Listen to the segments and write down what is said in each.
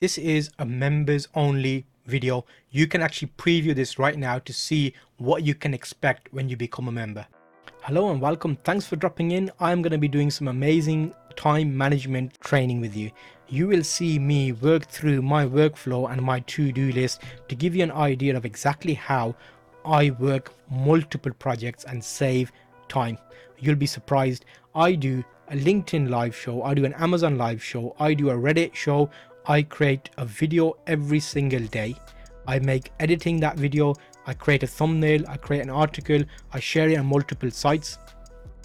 This is a members only video. You can actually preview this right now to see what you can expect when you become a member. Hello and welcome. Thanks for dropping in. I'm going to be doing some amazing time management training with you. You will see me work through my workflow and my to-do list to give you an idea of exactly how I work multiple projects and save time. You'll be surprised. I do a LinkedIn live show, I do an Amazon live show, I do a Reddit show, I create a video every single day. I make editing that video, I create a thumbnail, I create an article, I share it on multiple sites,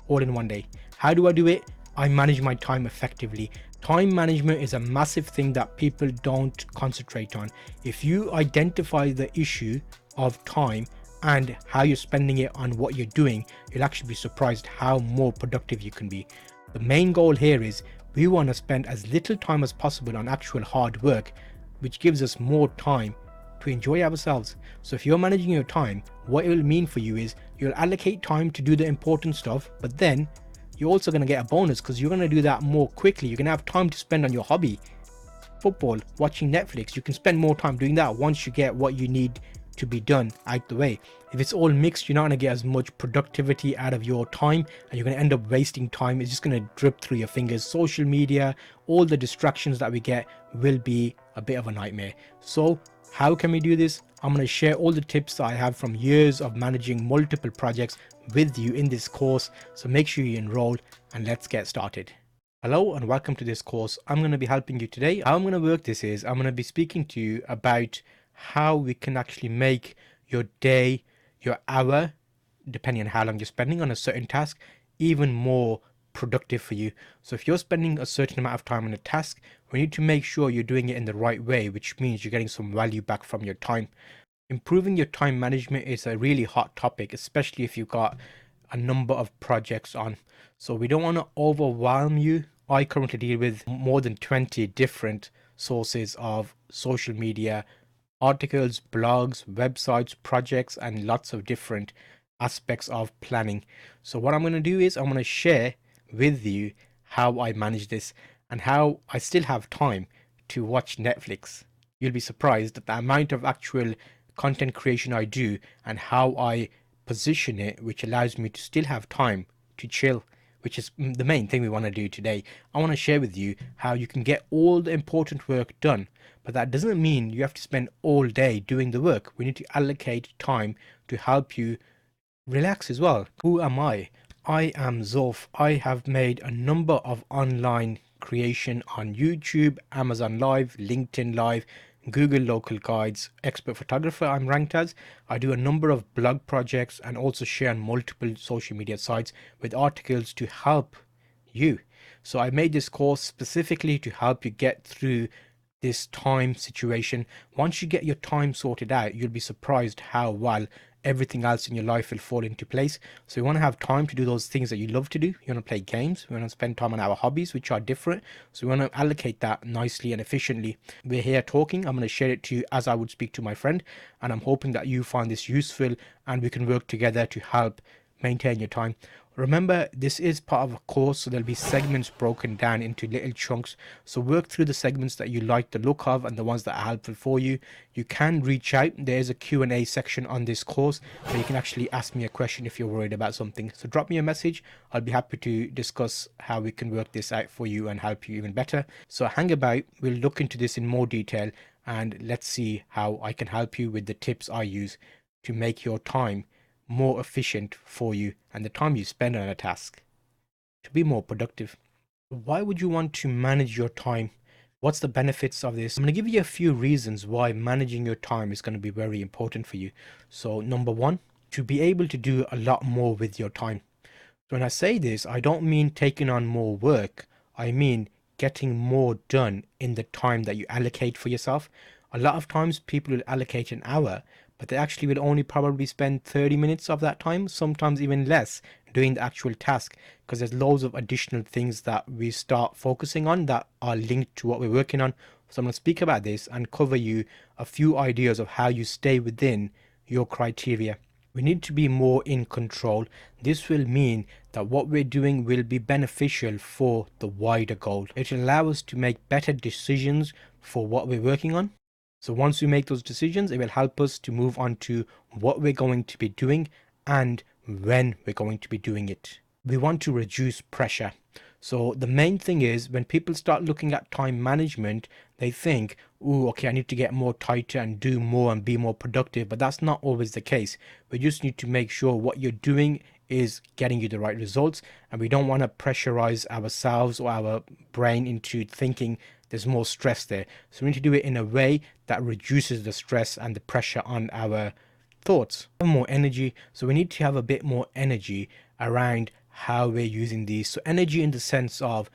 all in one day. How do I do it? I manage my time effectively. Time management is a massive thing that people don't concentrate on. If you identify the issue of time and how you're spending it on what you're doing, you'll actually be surprised how more productive you can be. The main goal here is we want to spend as little time as possible on actual hard work, which gives us more time to enjoy ourselves. So if you're managing your time, what it will mean for you is you'll allocate time to do the important stuff, but then you're also going to get a bonus because you're going to do that more quickly. You're going to have time to spend on your hobby, football, watching Netflix. You can spend more time doing that once you get what you need to be done out the way. If it's all mixed, you're not going to get as much productivity out of your time and you're going to end up wasting time. It's just going to drip through your fingers. Social media, all the distractions that we get will be a bit of a nightmare. So how can we do this? I'm going to share all the tips that I have from years of managing multiple projects with you in this course. So make sure you enroll and let's get started. Hello and welcome to this course. I'm going to be helping you today. How I'm going to work this is I'm going to be speaking to you about how we can actually make your day, your hour, depending on how long you're spending on a certain task, even more productive for you. So if you're spending a certain amount of time on a task, we need to make sure you're doing it in the right way, which means you're getting some value back from your time. Improving your time management is a really hot topic, especially if you've got a number of projects on. So we don't want to overwhelm you. I currently deal with more than 20 different sources of social media, articles, blogs, websites, projects, and lots of different aspects of planning. So what I'm going to do is I'm going to share with you how I manage this and how I still have time to watch Netflix. You'll be surprised at the amount of actual content creation I do and how I position it, which allows me to still have time to chill, which is the main thing we want to do today. I want to share with you how you can get all the important work done, but that doesn't mean you have to spend all day doing the work. We need to allocate time to help you relax as well. Who am I? I am Zulf. I have made a number of online creation on YouTube, Amazon Live, LinkedIn Live, Google Local Guides, Expert Photographer I'm ranked as. I do a number of blog projects and also share on multiple social media sites with articles to help you. So I made this course specifically to help you get through this time situation. Once you get your time sorted out, you'll be surprised how well everything else in your life will fall into place. So we want to have time to do those things that you love to do. You want to play games, we want to spend time on our hobbies, which are different. So we want to allocate that nicely and efficiently. We're here talking. I'm going to share it to you as I would speak to my friend, and I'm hoping that you find this useful and we can work together to help maintain your time. Remember, this is part of a course, so there'll be segments broken down into little chunks. So work through the segments that you like the look of and the ones that are helpful for you. You can reach out. There's a Q&A section on this course where you can actually ask me a question if you're worried about something. So drop me a message. I'll be happy to discuss how we can work this out for you and help you even better. So hang about. We'll look into this in more detail and let's see how I can help you with the tips I use to make your time more efficient for you and the time you spend on a task to be more productive. Why would you want to manage your time? What's the benefits of this? I'm going to give you a few reasons why managing your time is going to be very important for you. So number one, to be able to do a lot more with your time. So when I say this, I don't mean taking on more work. I mean getting more done in the time that you allocate for yourself. A lot of times people will allocate an hour, but they actually will only probably spend 30 minutes of that time, sometimes even less, doing the actual task, because there's loads of additional things that we start focusing on that are linked to what we're working on. So I'm going to speak about this and cover you a few ideas of how you stay within your criteria. We need to be more in control. This will mean that what we're doing will be beneficial for the wider goal. It will allow us to make better decisions for what we're working on. So once we make those decisions, it will help us to move on to what we're going to be doing and when we're going to be doing it. We want to reduce pressure. So the main thing is, when people start looking at time management, they think, oh, okay, I need to get more tighter and do more and be more productive. But that's not always the case. We just need to make sure what you're doing is getting you the right results. And we don't want to pressurize ourselves or our brain into thinking there's more stress there. So we need to do it in a way that reduces the stress and the pressure on our thoughts. More energy. So we need to have a bit more energy around how we're using these. So energy in the sense of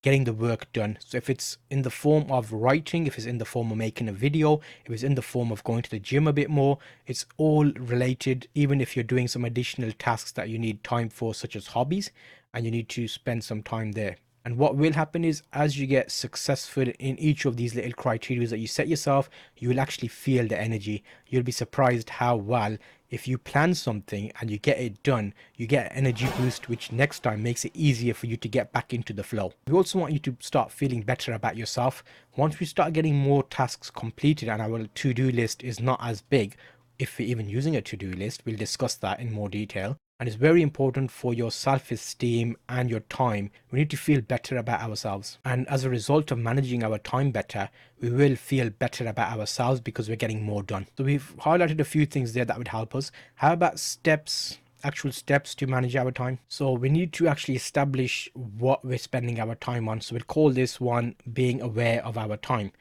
getting the work done. So if it's in the form of writing, if it's in the form of making a video, if it's in the form of going to the gym a bit more, it's all related. Even if you're doing some additional tasks that you need time for, such as hobbies, and you need to spend some time there. And what will happen is, as you get successful in each of these little criteria that you set yourself, you will actually feel the energy. You'll be surprised how well, if you plan something and you get it done, you get an energy boost, which next time makes it easier for you to get back into the flow. We also want you to start feeling better about yourself. Once we start getting more tasks completed and our to-do list is not as big, if we're even using a to-do list, we'll discuss that in more detail. And it's very important for your self-esteem and your time. We need to feel better about ourselves. And as a result of managing our time better, we will feel better about ourselves because we're getting more done. So we've highlighted a few things there that would help us. How about steps, actual steps to manage our time? So we need to actually establish what we're spending our time on. So we'll call this one being aware of our time.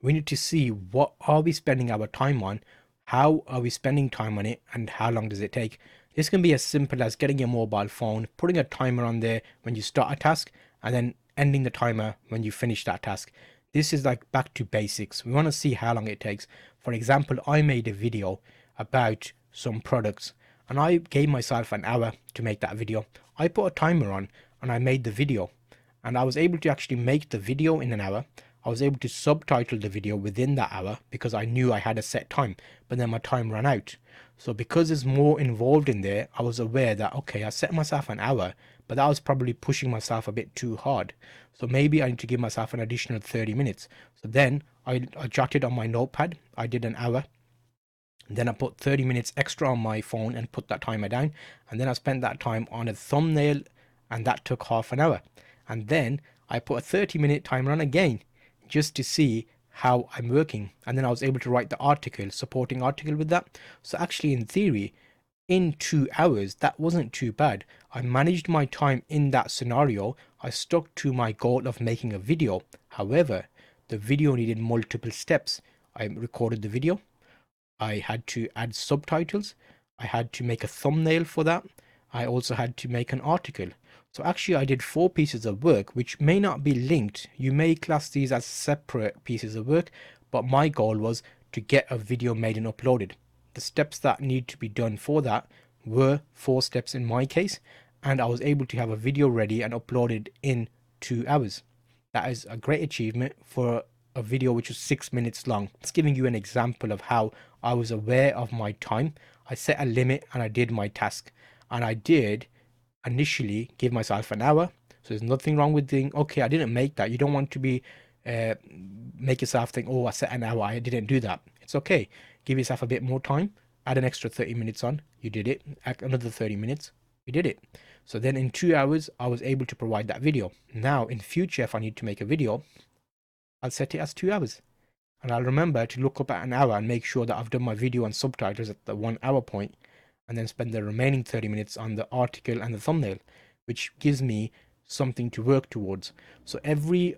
We need to see, what are we spending our time on? How are we spending time on it? And how long does it take? This can be as simple as getting your mobile phone, putting a timer on there when you start a task, and then ending the timer when you finish that task. This is like back to basics. We want to see how long it takes. For example, I made a video about some products and I gave myself an hour to make that video. I put a timer on and I made the video, and I was able to actually make the video in an hour. I was able to subtitle the video within that hour because I knew I had a set time, but then my time ran out. So because there's more involved in there, I was aware that, okay, I set myself an hour, but that was probably pushing myself a bit too hard. So maybe I need to give myself an additional 30 minutes. So then I jotted on my notepad, I did an hour. Then I put 30 minutes extra on my phone and put that timer down. And then I spent that time on a thumbnail, and that took half an hour. And then I put a 30-minute timer on again, just to see how I'm working. And then I was able to write the article, supporting article with that. So actually, in theory, in 2 hours, that wasn't too bad. I managed my time in that scenario. I stuck to my goal of making a video. However, the video needed multiple steps. I recorded the video. I had to add subtitles. I had to make a thumbnail for that. I also had to make an article. So actually I did 4 pieces of work, which may not be linked. You may class these as separate pieces of work, but my goal was to get a video made and uploaded. The steps that need to be done for that were 4 steps in my case, and I was able to have a video ready and uploaded in 2 hours. That is a great achievement for a video which was 6 minutes long. It's giving you an example of how I was aware of my time. I set a limit and I did my task, and I did initially give myself an hour. So there's nothing wrong with doing, okay, I didn't make that. You don't want to be make yourself think, oh, I set an hour, I didn't do that. It's okay. Give yourself a bit more time, add an extra 30 minutes on, you did it. Add another 30 minutes, you did it. So then in 2 hours I was able to provide that video. Now in future, if I need to make a video, I'll set it as 2 hours, and I'll remember to look up at an hour and make sure that I've done my video and subtitles at the 1 hour point, and then spend the remaining 30 minutes on the article and the thumbnail, which gives me something to work towards. So every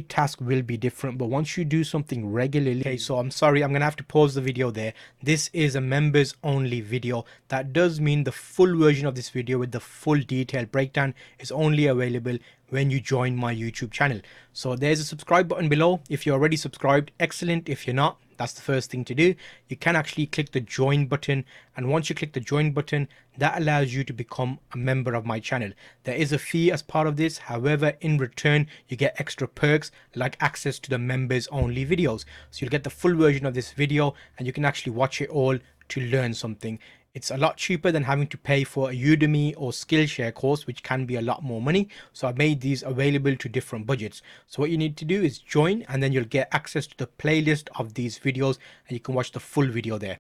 task will be different, but once you do something regularly. Okay, so I'm sorry, I'm gonna have to pause the video there. This is a members only video. That does mean the full version of this video with the full detailed breakdown is only available when you join my YouTube channel. So there's a subscribe button below. If you're already subscribed, excellent. If you're not, that's the first thing to do. You can actually click the join button, and once you click the join button, that allows you to become a member of my channel. There is a fee as part of this. However, in return, you get extra perks like access to the members only videos. So you'll get the full version of this video and you can actually watch it all to learn something. It's a lot cheaper than having to pay for a Udemy or Skillshare course, which can be a lot more money. So I made these available to different budgets. So what you need to do is join, and then you'll get access to the playlist of these videos and you can watch the full video there.